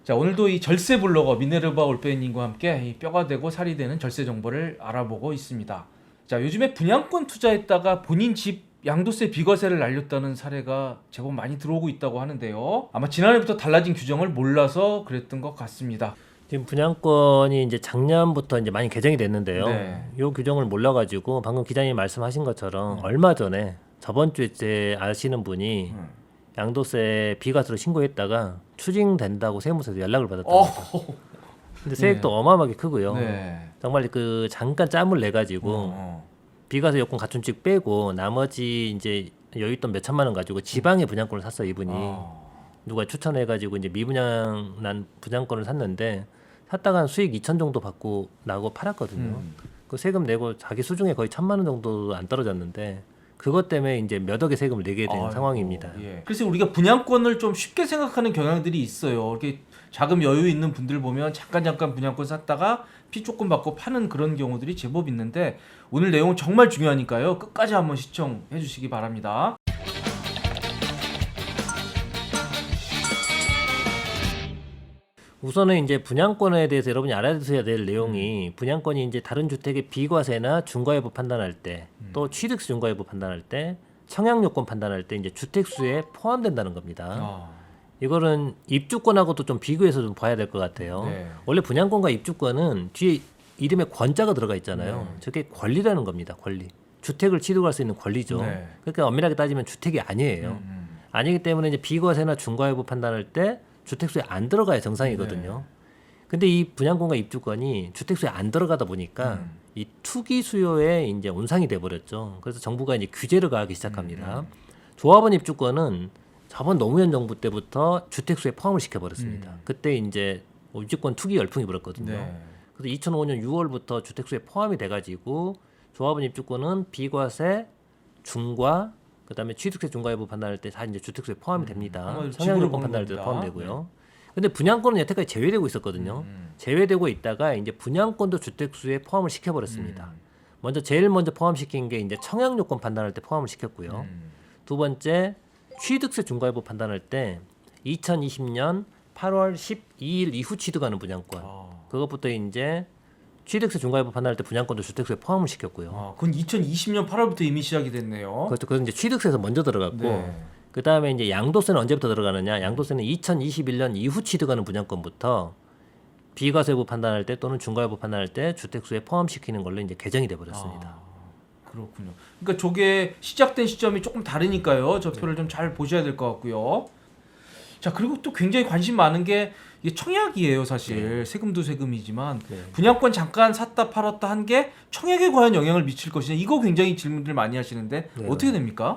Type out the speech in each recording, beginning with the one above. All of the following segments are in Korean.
자, 오늘도 이 절세 블로거 미네르바 올빼님과 함께 이 뼈가 되고 살이 되는 절세 정보를 알아보고 있습니다. 자, 요즘에 분양권 투자했다가 본인 집 양도세 비과세를 날렸다는 사례가 제법 많이 들어오고 있다고 하는데요. 아마 지난해부터 달라진 규정을 몰라서 그랬던 것 같습니다. 지금 분양권이 이제 작년부터 이제 많이 개정이 됐는데요. 네. 이 규정을 몰라가지고 방금 기자님 말씀하신 것처럼 얼마 전에 저번 주에 이제 아시는 분이 양도세 비과세로 신고했다가 추징된다고 세무서에서 연락을 받았다고 합니다. 근데 세액도 어마어마하게 크고요. 네. 정말 그 잠깐 짬을 내 가지고 비과세 요건 갖춘 직 빼고 나머지 이제 여윳돈 몇 천만 원 가지고 지방에 분양권을 샀어요, 이분이. 누가 추천해 가지고 이제 미분양 난 분양권을 샀는데 샀다가 한 수익 2천 정도 받고 나고 팔았거든요. 그 세금 내고 자기 수중에 거의 1,000만 원 정도 안 떨어졌는데 그것 때문에 이제 몇 억의 세금을 내게 된 상황입니다. 예. 그래서 우리가 분양권을 좀 쉽게 생각하는 경향들이 있어요. 이렇게 자금 여유 있는 분들 보면 잠깐 분양권 샀다가 피 조금 받고 파는 그런 경우들이 제법 있는데 오늘 내용은 정말 중요하니까요. 끝까지 한번 시청해 주시기 바랍니다. 우선은 이제 분양권에 대해서 여러분이 알아두셔야 될 내용이 분양권이 이제 다른 주택의 비과세나 중과 여부 판단할 때 또 취득세 중과 여부 판단할 때 청약 요건 판단할 때 이제 주택수에 포함된다는 겁니다. 이거는 입주권하고도 좀 비교해서 좀 봐야 될 것 같아요. 네. 원래 분양권과 입주권은 뒤에 이름에 권자가 들어가 있잖아요. 저게 권리라는 겁니다. 권리. 주택을 취득할 수 있는 권리죠. 네. 그러니까 엄밀하게 따지면 주택이 아니에요. 아니기 때문에 이제 비과세나 중과 여부 판단할 때 주택수에 안 들어가야 정상이거든요. 근데 이 분양권과 입주권이 주택수에 안 들어가다 보니까 이 투기 수요에 이제 온상이 돼 버렸죠. 그래서 정부가 이제 규제를 가하기 시작합니다. 조합원 입주권은 저번 노무현 정부 때부터 주택수에 포함을 시켜 버렸습니다. 그때 이제 입주권 투기 열풍이 불었거든요. 네. 그래서 2005년 6월부터 주택수에 포함이 돼 가지고 조합원 입주권은 비과세, 중과 그다음에 취득세 중과 여부 판단할 때 다 이제 주택수에 포함이 됩니다. 청약 요건 판단할 때도 포함되고요. 근데 분양권은 여태까지 제외되고 있었거든요. 제외되고 있다가 이제 분양권도 주택수에 포함을 시켜버렸습니다. 제일 먼저 포함시킨 게 이제 청약 요건 판단할 때 포함을 시켰고요. 두 번째 취득세 중과 여부 판단할 때 2020년 8월 12일 이후 취득하는 분양권 그것부터 이제 취득세 중과 여부 판단할 때 분양권도 주택수에 포함을 시켰고요. 그건 2020년 8월부터 이미 시작이 됐네요. 그렇죠. 그건 이제 취득세에서 먼저 들어갔고 네. 그 다음에 이제 양도세는 언제부터 들어가느냐? 양도세는 2021년 이후 취득하는 분양권부터 비과세 여부 판단할 때 또는 중과 여부 판단할 때 주택수에 포함시키는 걸로 이제 개정이 돼 버렸습니다. 그렇군요. 그러니까 저게 시작된 시점이 조금 다르니까요. 저 표를 좀 잘 보셔야 될 것 같고요. 자, 그리고 또 굉장히 관심 많은 게 이게 청약이에요, 사실. 세금도 세금이지만 분양권 잠깐 샀다 팔았다 한 게 청약에 과연 영향을 미칠 것이냐 이거 굉장히 질문들 많이 하시는데 어떻게 됩니까?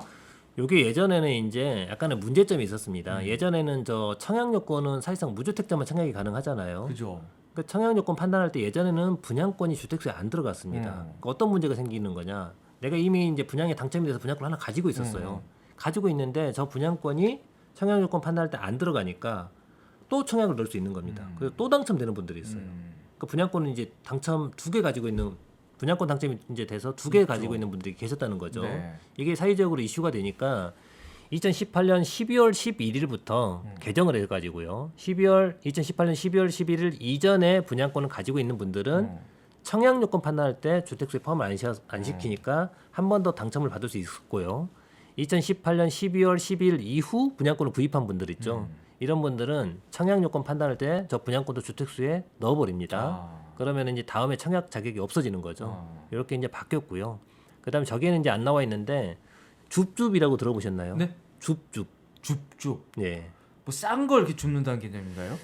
요게 예전에는 이제 약간의 문제점이 있었습니다. 예전에는 저 청약 요건은 사실상 무주택자만 청약이 가능하잖아요. 그죠. 그 청약 요건 판단할 때 예전에는 분양권이 주택수에 안 들어갔습니다. 그러니까 어떤 문제가 생기는 거냐? 내가 이미 이제 분양에 당첨이 돼서 분양권 하나 가지고 있었어요. 가지고 있는데 저 분양권이 청약 요건 판단할 때 안 들어가니까 또 청약을 넣을 수 있는 겁니다. 그래서 또 당첨되는 분들이 있어요. 그 분양권은 이제 당첨 2개 가지고 있는 분양권 당첨이 이제 돼서 2개 가지고 있는 분들이 계셨다는 거죠. 네. 이게 사회적으로 이슈가 되니까 2018년 12월 11일부터 개정을 해가지고요. 2018년 12월 11일 이전에 분양권을 가지고 있는 분들은 청약 요건 판단할 때 주택수에 포함을 안 시키니까 한 번 더 당첨을 받을 수 있었고요. 2018년 12월 12일 이후 분양권을 구입한 분들 있죠. 이런 분들은 청약 요건 판단할 때 저 분양권도 주택수에 넣어버립니다. 그러면 이제 다음에 청약 자격이 없어지는 거죠. 이렇게 이제 바뀌었고요. 그다음에 저기에는 이제 안 나와 있는데 줍줍이라고 들어보셨나요? 네. 줍줍. 줍줍. 예. 뭐 싼 걸 이렇게 줍는다는 개념인가요?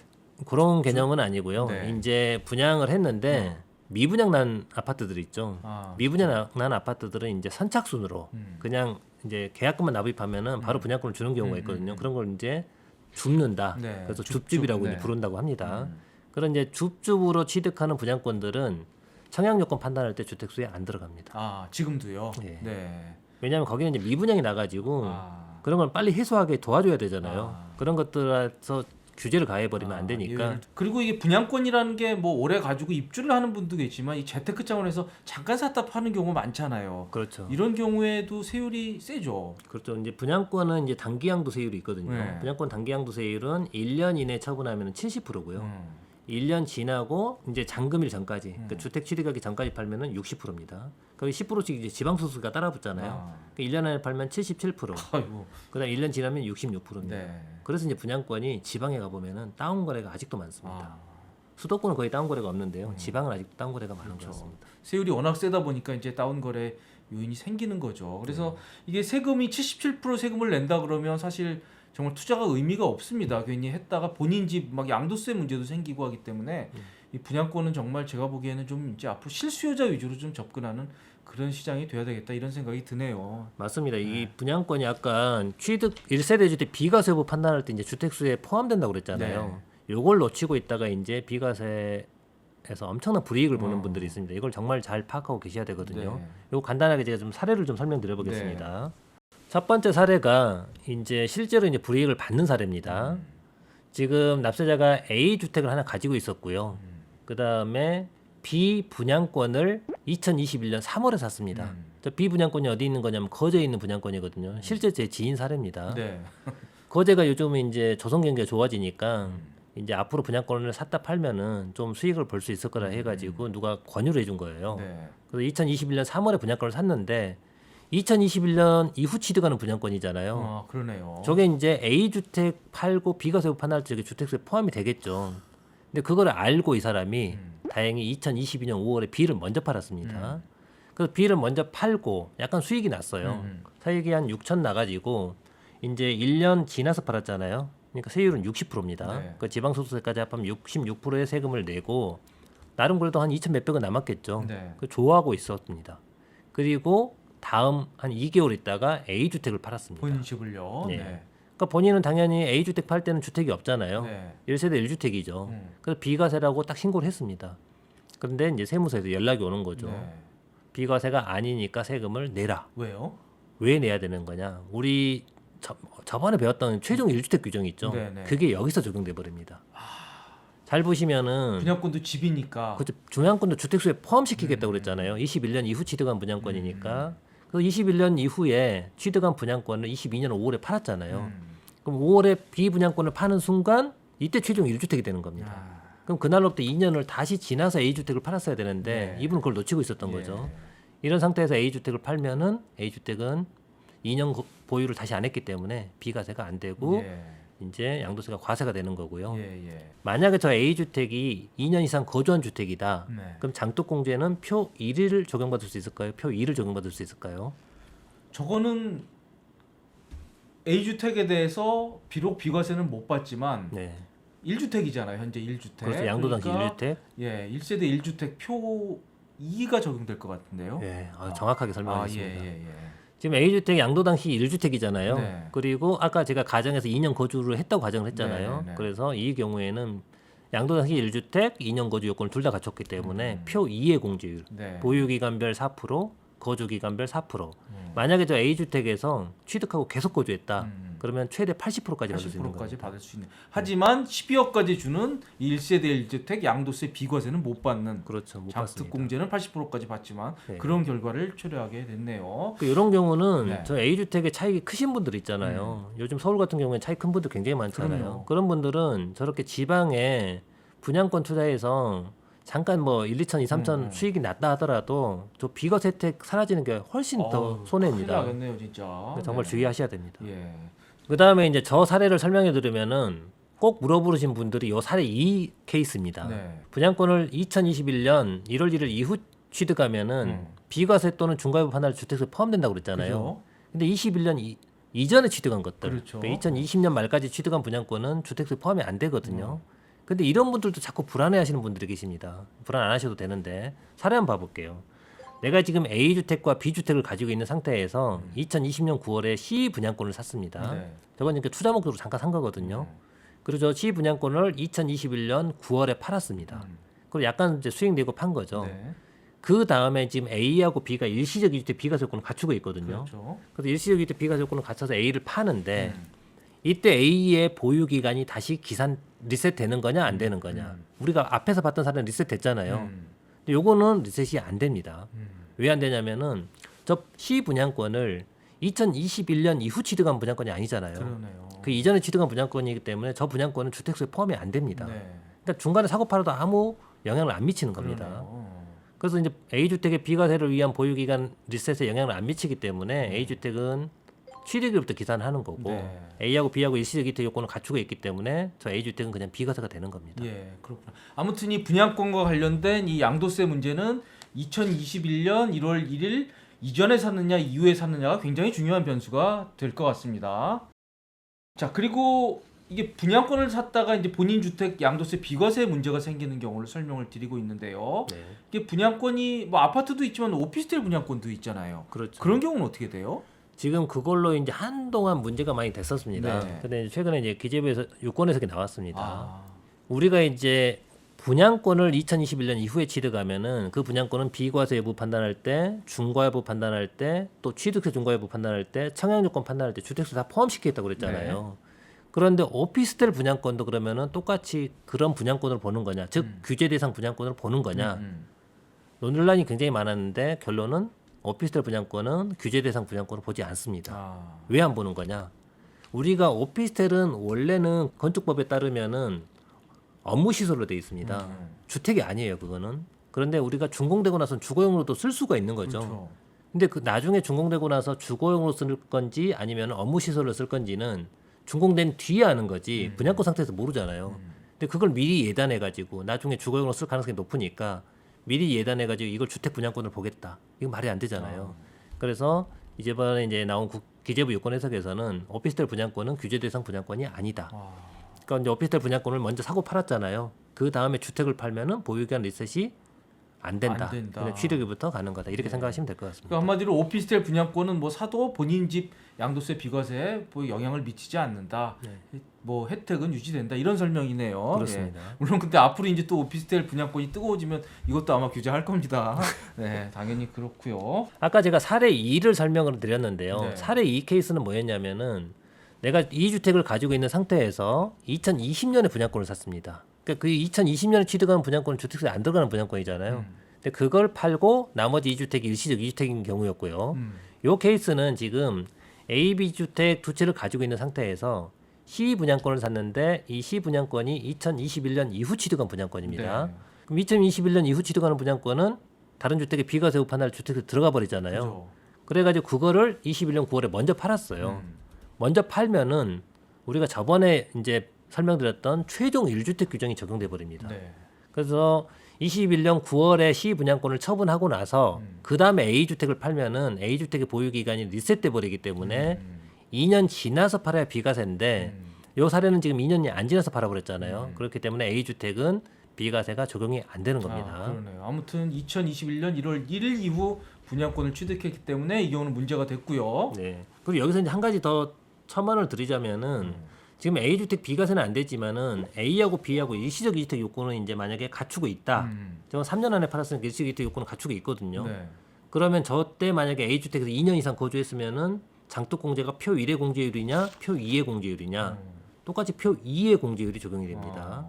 그런 개념은 아니고요. 네. 이제 분양을 했는데 미분양 난 아파트들 있죠. 미분양 난 아파트들은 이제 선착순으로 그냥 이제 계약금만 납입하면은 바로 분양권을 주는 경우가 있거든요. 그런 걸 이제 줍는다. 네. 그래서 줍줍. 줍줍이라고 네. 이제 부른다고 합니다. 그런 이제 줍줍으로 취득하는 분양권들은 청약 요건 판단할 때 주택수에 안 들어갑니다. 지금도요. 예. 네. 왜냐하면 거기는 이제 미분양이 나가지고 그런 걸 빨리 해소하게 도와줘야 되잖아요. 그런 것들에서 규제를 가해버리면 안 되니까. 그리고 이게 분양권이라는 게 뭐 오래 가지고 입주를 하는 분도 계지만 이 재테크 차원에서 잠깐 샀다 파는 경우 많잖아요. 그렇죠. 이런 경우에도 세율이 세죠. 그렇죠. 이제 분양권은 이제 단기 양도세율이 있거든요. 네. 분양권 단기 양도세율은 1년 이내 처분하면 70%고요. 1년 지나고 이제 잔금일 전까지, 그러니까 주택 취득하기 전까지 팔면은 60%입니다. 거기 10%씩 이제 지방소득세가 따라붙잖아요. 그러니까 1년 안에 팔면 77%. 아이고. 그다음 1년 지나면 66%입니다. 네. 그래서 이제 분양권이 지방에 가 보면은 다운 거래가 아직도 많습니다. 수도권은 거의 다운 거래가 없는데요. 지방은 아직도 다운 거래가 많은 것 같습니다. 세율이 워낙 세다 보니까 이제 다운 거래 요인이 생기는 거죠. 그래서 이게 세금이 77% 세금을 낸다 그러면 사실 정말 투자가 의미가 없습니다. 괜히 했다가 본인 집 막 양도세 문제도 생기고 하기 때문에 이 분양권은 정말 제가 보기에는 좀 이제 앞으로 실수요자 위주로 좀 접근하는 그런 시장이 돼야 되겠다 이런 생각이 드네요. 맞습니다. 이 분양권이 약간 취득 1세대 주택 비과세 여부 판단할 때 이제 주택수에 포함된다고 그랬잖아요. 요걸 놓치고 있다가 이제 비과세에서 엄청난 불이익을 보는 분들이 있습니다. 이걸 정말 잘 파악하고 계셔야 되거든요. 요거 간단하게 제가 좀 사례를 좀 설명드려 보겠습니다. 첫 번째 사례가 이제 실제로 이제 불이익을 받는 사례입니다. 지금 납세자가 A 주택을 하나 가지고 있었고요. 그 다음에 B 분양권을 2021년 3월에 샀습니다. 저 B 분양권이 어디 있는 거냐면 거제에 있는 분양권이거든요. 실제 제 지인 사례입니다. 네. 거제가 요즘 이제 조성 경기가 좋아지니까 이제 앞으로 분양권을 샀다 팔면은 좀 수익을 벌 수 있을 거라 해가지고 누가 권유를 해준 거예요. 네. 그래서 2021년 3월에 분양권을 샀는데 2021년 이후 취득하는 분양권이잖아요. 그러네요. 저게 이제 A 주택 팔고 비과세 판단할 때 주택수에 포함이 되겠죠. 근데 그걸 알고 이 사람이 다행히 2022년 5월에 B를 먼저 팔았습니다. 그래서 B를 먼저 팔고 약간 수익이 났어요. 수익이 한 6천 나가지고 이제 1년 지나서 팔았잖아요. 그러니까 세율은 60%입니다. 네. 그 지방소득세까지 합하면 66%의 세금을 내고 나름 그래도 한 2천 몇백은 남았겠죠. 네. 그 좋아하고 있었습니다. 그리고 다음 한 2개월 있다가 A 주택을 팔았습니다. 본인 집을요. 네. 네. 그러니까 본인은 당연히 A 주택 팔 때는 주택이 없잖아요. 네. 1세대 1주택이죠. 그래서 비과세라고 딱 신고를 했습니다. 그런데 이제 세무서에서 연락이 오는 거죠. 네. 비과세가 아니니까 세금을 내라. 왜요? 왜 내야 되는 거냐? 우리 저번에 배웠던 최종 1주택 규정이 있죠. 네네. 그게 여기서 적용돼 버립니다. 잘 보시면은 분양권도 집이니까. 그렇죠. 분양권도 주택수에 포함시키겠다고 그랬잖아요. 21년 이후 취득한 분양권이니까. 그래서 21년 이후에 취득한 분양권을 22년 5월에 팔았잖아요. 그럼 5월에 비분양권을 파는 순간 이때 최종 1주택이 되는 겁니다. 그럼 그날로부터 2년을 다시 지나서 A주택을 팔았어야 되는데 네. 이분은 그걸 놓치고 있었던 거죠. 이런 상태에서 A주택을 팔면은 A주택은 2년 보유를 다시 안 했기 때문에 비과세가 안 되고 이제 양도세가 과세가 되는 거고요. 만약에 저 A주택이 2년 이상 거주한 주택이다. 네. 그럼 장독공제는 표 1을 적용받을 수 있을까요? 표 2를 적용받을 수 있을까요? 저거는 A 주택에 대해서 비록 비과세는 못 받지만 네. 1주택이잖아요. 현재 1주택. 그래서 양도당시 그러니까 1주택. 예, 1세대 1주택 표 2가 적용될 것 같은데요. 네. 정확하게 설명하셨습니다. 예. 지금 A주택 양도당시 1주택이잖아요. 네. 그리고 아까 제가 가정에서 2년 거주를 했다고 가정을 했잖아요. 네. 그래서 이 경우에는 양도당시 1주택, 2년 거주 요건을 둘 다 갖췄기 때문에 표 2의 공제율, 네. 보유기간별 4%, 거주기간별 4%. 만약에 저 A주택에서 취득하고 계속 거주했다. 그러면 최대 80%까지 받을 수 있는 거예요. 80%까지 받을 수 있는. 하지만 12억까지 주는 1세대 1주택 양도세 비과세는 못 받는. 그렇죠. 못 받습니다. 장특공제는 80%까지 받지만 네. 그런 결과를 초래하게 됐네요. 이런 경우는 네. 저 A주택의 차익이 크신 분들 있잖아요. 요즘 서울 같은 경우에 차익 큰 분들 굉장히 많잖아요. 그럼요. 그런 분들은 저렇게 지방에 분양권 투자해서 잠깐 뭐 1, 2천, 2, 3천 수익이 났다 하더라도 저 비과세 혜택 사라지는 게 훨씬 더 손해입니다. 큰일 나겠네요, 진짜. 정말 네. 주의하셔야 됩니다. 예. 그 다음에 이제 저 사례를 설명해 드리면은 꼭 물어보신 분들이 이 사례 2 케이스입니다. 네. 분양권을 2021년 1월 1일 이후 취득하면은 비과세 또는 중과세부 판단할 주택수에 포함된다고 그랬잖아요. 그죠? 근데 21년 이전에 취득한 것들, 그렇죠. 그러니까 2020년 말까지 취득한 분양권은 주택수에 포함이 안 되거든요. 근데 이런 분들도 자꾸 불안해하시는 분들이 계십니다. 불안 안 하셔도 되는데 사례 한번 봐볼게요. 내가 지금 A 주택과 B 주택을 가지고 있는 상태에서 2020년 9월에 C 분양권을 샀습니다. 네. 저건 이렇게 투자 목적으로 잠깐 산 거거든요. 그리고 저 C 분양권을 2021년 9월에 팔았습니다. 그리고 약간 이제 수익 내고 판 거죠. 네. 그 다음에 지금 A하고 B가 일시적 이주택 비과세권을 갖추고 있거든요. 그렇죠. 그래서 일시적 이주택 비과세권을 갖춰서 A를 파는데 이때 A의 보유 기간이 다시 리셋 되는 거냐 안 되는 거냐. 우리가 앞에서 봤던 사례는 리셋 됐잖아요. 근데 요거는 리셋이 안 됩니다. 왜 안 되냐면은 저 시분양권을 2021년 이후 취득한 분양권이 아니잖아요. 그러네요. 그 이전에 취득한 분양권이기 때문에 저 분양권은 주택수에 포함이 안 됩니다. 네. 그러니까 중간에 사고 팔아도 아무 영향을 안 미치는 겁니다. 그러네요. 그래서 이제 A주택의 비과세를 위한 보유기간 리셋에 영향을 안 미치기 때문에 A주택은 취득일부터 계산하는 거고 네. A하고 B하고 일시적 이택 요건을 갖추고 있기 때문에 저 A주택은 그냥 비과세가 되는 겁니다. 예, 그렇구나. 아무튼 이 분양권과 관련된 이 양도세 문제는 2021년 1월 1일 이전에 샀느냐 이후에 샀느냐가 굉장히 중요한 변수가 될 것 같습니다. 자, 그리고 이게 분양권을 샀다가 이제 본인 주택 양도세 비과세 문제가 생기는 경우를 설명을 드리고 있는데요. 네. 이게 분양권이 뭐 아파트도 있지만 오피스텔 분양권도 있잖아요. 그렇죠. 그런 경우는 어떻게 돼요? 지금 그걸로 이제 한동안 문제가 많이 됐었습니다. 네. 근데 최근에 이제 기재부에서 유권 해석이 나왔습니다. 아, 우리가 이제 분양권을 2021년 이후에 취득하면은 그 분양권은 비과세 여부 판단할 때, 중과 여부 판단할 때, 또 취득세 중과 여부 판단할 때, 청약 요건 판단할 때 주택수 다 포함시키겠다고 그랬잖아요. 그런데 오피스텔 분양권도 그러면은 똑같이 그런 분양권을 보는 거냐, 즉 규제 대상 분양권을 보는 거냐. 논란이 굉장히 많았는데 결론은 오피스텔 분양권은 규제 대상 분양권을 보지 않습니다. 아, 왜 안 보는 거냐? 우리가 오피스텔은 원래는 건축법에 따르면은 업무 시설로 돼 있습니다. 주택이 아니에요, 그거는. 그런데 우리가 준공되고 나서 주거용으로도 쓸 수가 있는 거죠. 그렇죠. 근데 그 나중에 준공되고 나서 주거용으로 쓸 건지 아니면 업무 시설로 쓸 건지는 준공된 뒤에 하는 거지 분양권 상태에서 모르잖아요. 근데 그걸 미리 예단해 가지고 나중에 주거용으로 쓸 가능성이 높으니까 미리 예단해 가지고 이걸 주택 분양권을 보겠다. 이거 말이 안 되잖아요. 그래서 이번에 이제 나온 기재부 유권 해석에서는 오피스텔 분양권은 규제 대상 분양권이 아니다. 아, 그러니까 이제 오피스텔 분양권을 먼저 사고 팔았잖아요. 그 다음에 주택을 팔면은 보유기간 리셋이 안 된다. 안 된다. 그냥 취득일부터 가는 거다. 이렇게 생각하시면 될 것 같습니다. 그러니까 한마디로 오피스텔 분양권은 뭐 사도 본인 집 양도세 비과세에 뭐 영향을 미치지 않는다. 뭐 혜택은 유지된다. 이런 설명이네요. 그렇습니다. 예. 물론 근데 앞으로 이제 또 오피스텔 분양권이 뜨거워지면 이것도 아마 규제할 겁니다. 네, 당연히 그렇고요. 아까 제가 사례 2를 설명을 드렸는데요. 네. 사례 2 케이스는 뭐였냐면은 내가 이 주택을 가지고 있는 상태에서 2020년에 분양권을 샀습니다. 그러니까 그 2020년에 취득한 분양권은 주택세에 안 들어가는 분양권이잖아요. 근데 그걸 팔고 나머지 2주택이 일시적 2주택인 경우였고요. 요 케이스는 지금 A, B 주택 두 채를 가지고 있는 상태에서 C 분양권을 샀는데 이 C 분양권이 2021년 이후 취득한 분양권입니다. 네. 그럼 2021년 이후 취득하는 분양권은 다른 주택의 비과세 후 판단할 주택에 들어가 버리잖아요. 그렇죠. 그래가지고 그거를 21년 9월에 먼저 팔았어요. 먼저 팔면은 우리가 저번에 이제 설명드렸던 최종 1주택 규정이 적용돼 버립니다. 네. 그래서 21년 9월에 시 분양권을 처분하고 나서 그 다음에 A 주택을 팔면은 A 주택의 보유 기간이 리셋돼 버리기 때문에 2년 지나서 팔아야 비과세인데 요 사례는 지금 2년이 안 지나서 팔아버렸잖아요. 그렇기 때문에 A 주택은 비과세가 적용이 안 되는 겁니다. 아, 그러네요. 아무튼 2021년 1월 1일 이후 분양권을 취득했기 때문에 이 경우는 문제가 됐고요. 네. 그리고 여기서 이제 한 가지 더 첨언을 드리자면은 지금 A 주택 비과세는 안 되지만은 A하고 B하고 일시적 2주택 요건은 이제 만약에 갖추고 있다. 저건 3년 안에 팔았으니까 일시적 2주택 요건을 갖추고 있거든요. 네. 그러면 저 때 만약에 A 주택에서 2년 이상 거주했으면은 장독 공제가 표 1의 공제율이냐, 표 2의 공제율이냐, 똑같이 표 2의 공제율이 적용이 됩니다.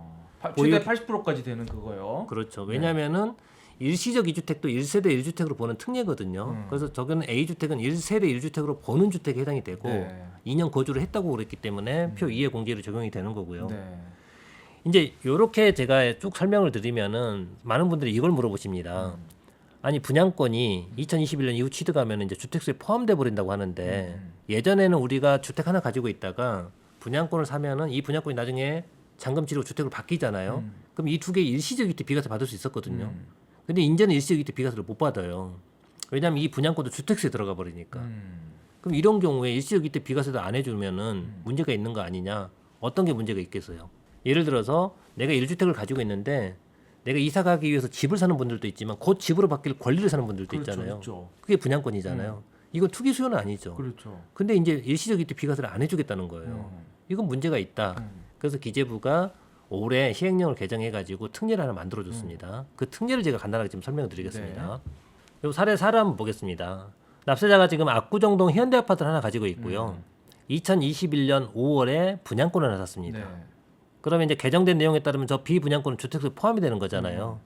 최대 80%까지 되는 그거요. 그렇죠. 왜냐하면은 일시적 2주택도 1세대 1주택으로 보는 특례거든요. 그래서 저거는 A주택은 1세대 1주택으로 보는 주택에 해당이 되고 네. 2년 거주를 했다고 그랬기 때문에 표 2의 공제율이 적용이 되는 거고요. 네. 이제 요렇게 제가 쭉 설명을 드리면은 많은 분들이 이걸 물어보십니다. 아니 분양권이 2021년 이후 취득하면 이제 주택수에 포함돼 버린다고 하는데 예전에는 우리가 주택 하나 가지고 있다가 분양권을 사면은 이 분양권이 나중에 잔금치로 주택을 바뀌잖아요. 그럼 이 두 개 일시적 이택 비과세 받을 수 있었거든요. 근데 이제는 일시적 이택 비과세를 못 받아요. 왜냐하면 이 분양권도 주택수에 들어가 버리니까. 그럼 이런 경우에 일시적 이택 비과세도 안 해주면은 문제가 있는 거 아니냐? 어떤 게 문제가 있겠어요? 예를 들어서 내가 1주택을 가지고 있는데 내가 이사 가기 위해서 집을 사는 분들도 있지만 곧 집으로 바뀔 권리를 사는 분들도 그렇죠, 있잖아요. 있죠. 그게 분양권이잖아요. 이건 투기 수요는 아니죠. 그렇죠. 근데 이제 일시적 이택 비과세를 안 해주겠다는 거예요. 이건 문제가 있다. 그래서 기재부가 올해 시행령을 개정해가지고 특례를 하나 만들어줬습니다. 그 특례를 제가 간단하게 좀 설명드리겠습니다. 요 사례 한번 보겠습니다. 납세자가 지금 압구정동 현대아파트를 하나 가지고 있고요. 2021년 5월에 분양권을 하나 샀습니다. 네. 그러면 이제 개정된 내용에 따르면 저 비분양권은 주택수에 포함이 되는 거잖아요.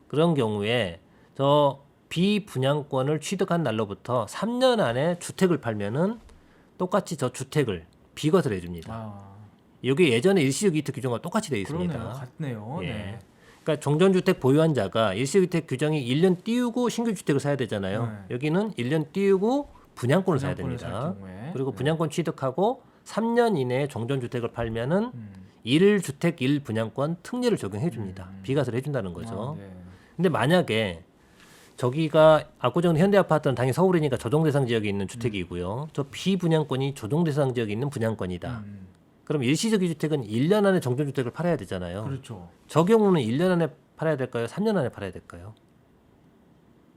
그런 경우에 저 비분양권을 취득한 날로부터 3년 안에 주택을 팔면은 똑같이 저 주택을 비과세를 해줍니다. 아, 이게 예전에 일시적 이주택 규정과 똑같이 되어 있습니다. 그러네요. 같네요. 예. 네. 그러니까 종전주택 보유한 자가 일시주택 규정이 1년 띄우고 신규 주택을 사야 되잖아요. 네. 여기는 1년 띄우고 분양권을 사야 분양권을 살 됩니다. 경우에. 그리고 네. 분양권 취득하고 3년 이내에 종전주택을 팔면은 음. 1주택 1분양권 특례를 적용해 줍니다. 비과세를 해준다는 거죠. 아, 네. 근데 만약에 저기가 압구정 현대아파트는 당연히 서울이니까 조정대상 지역에 있는 주택이고요. 저 비분양권이 조정대상 지역에 있는 분양권이다. 그럼 일시적 이주택은 1년 안에 정전주택을 팔아야 되잖아요. 그렇죠. 저 경우는 1년 안에 팔아야 될까요? 3년 안에 팔아야 될까요?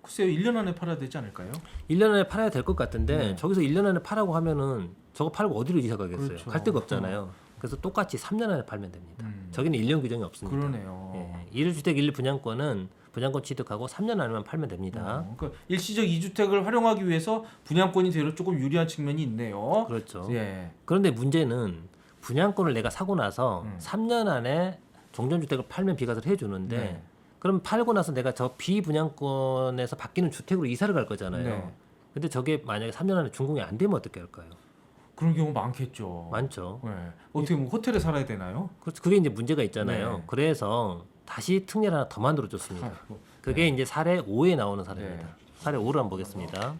글쎄요, 1년 안에 팔아야 되지 않을까요? 1년 안에 팔아야 될 것 같은데 네. 저기서 1년 안에 팔라고 하면은 저거 팔고 어디로 이사 가겠어요? 그렇죠. 갈 데가 없잖아요. 그래서 똑같이 3년 안에 팔면 됩니다. 음. 저기는 1년 규정이 없습니다. 그러네요. 예. 1주택 1분양권은 분양권 취득하고 3년 안에만 팔면 됩니다. 그러니까 일시적 2주택을 활용하기 위해서 분양권이 되려 조금 유리한 측면이 있네요. 그렇죠. 예. 그런데 문제는 분양권을 내가 사고 나서 3년 안에 종전주택을 팔면 비과세를 해주는데 네. 그럼 팔고 나서 내가 저 비분양권에서 바뀌는 주택으로 이사를 갈 거잖아요. 네. 근데 저게 만약에 3년 안에 준공이 안 되면 어떻게 할까요? 그런 경우 많겠죠. 많죠. 네. 어떻게 뭐 호텔에 살아야 되나요? 그렇죠. 그게 이제 문제가 있잖아요. 네. 그래서 다시 특례를 하나 더 만들어줬습니다. 아이고. 그게 이제 사례 5에 나오는 사례입니다. 네. 사례 5를 한번 보겠습니다.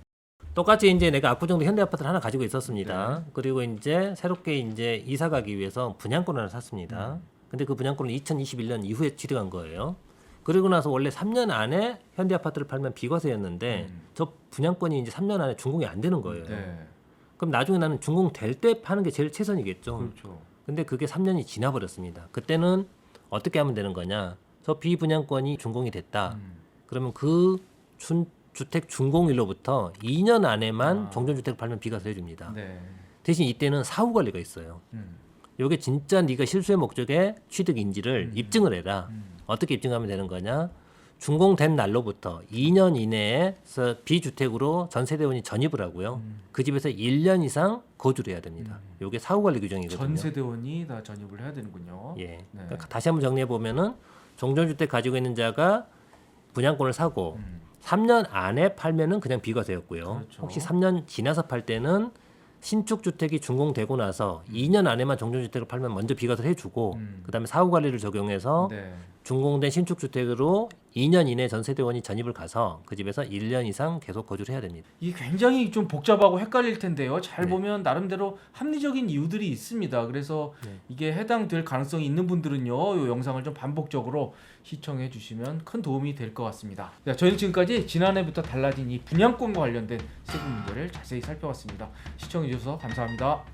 똑같이 이제 내가 압구정도 현대아파트를 하나 가지고 있었습니다. 그리고 이제 새롭게 이제 이사 가기 위해서 분양권을 하나 샀습니다. 근데 그 분양권을 2021년 이후에 취득한 거예요. 그리고 나서 원래 3년 안에 현대아파트를 팔면 비과세였는데 저 분양권이 이제 3년 안에 준공이 안 되는 거예요. 네. 그럼 나중에 나는 준공 될 때 파는 게 제일 최선이겠죠. 그렇죠. 근데 그게 3년이 지나버렸습니다. 그때는 어떻게 하면 되는 거냐? 저 비분양권이 준공이 됐다. 그러면 그 주택 준공일로부터 2년 안에만 정전주택을 팔면 비과세 해줍니다. 네. 대신 이때는 사후 관리가 있어요. 요게 진짜 네가 실수의 목적의 취득인지를 입증을 해라. 어떻게 입증하면 되는 거냐? 준공된 날로부터 2년 이내에서 비주택으로 전세대원이 전입을 하고요. 그 집에서 1년 이상 거주를 해야 됩니다. 요게 사후관리 규정이거든요. 전세대원이 다 전입을 해야 되는군요. 예. 네. 그러니까 다시 한번 정리해 보면은 종전주택 가지고 있는 자가 분양권을 사고 3년 안에 팔면은 그냥 비과세였고요. 그렇죠. 혹시 3년 지나서 팔 때는 신축 주택이 준공되고 나서 2년 안에만 정전주택을 팔면 먼저 비과세를 해주고 그다음에 사후관리를 적용해서 네. 준공된 신축 주택으로 2년 이내 전세대원이 전입을 가서 그 집에서 1년 이상 계속 거주를 해야 됩니다. 이게 굉장히 좀 복잡하고 헷갈릴 텐데요. 잘 네. 보면 나름대로 합리적인 이유들이 있습니다. 그래서 네. 이게 해당될 가능성이 있는 분들은요, 이 영상을 좀 반복적으로 시청해 주시면 큰 도움이 될 것 같습니다. 자, 저희는 지금까지 지난해부터 달라진 이 분양권과 관련된 세금 문제를 자세히 살펴봤습니다. 시청해 주셔서 감사합니다.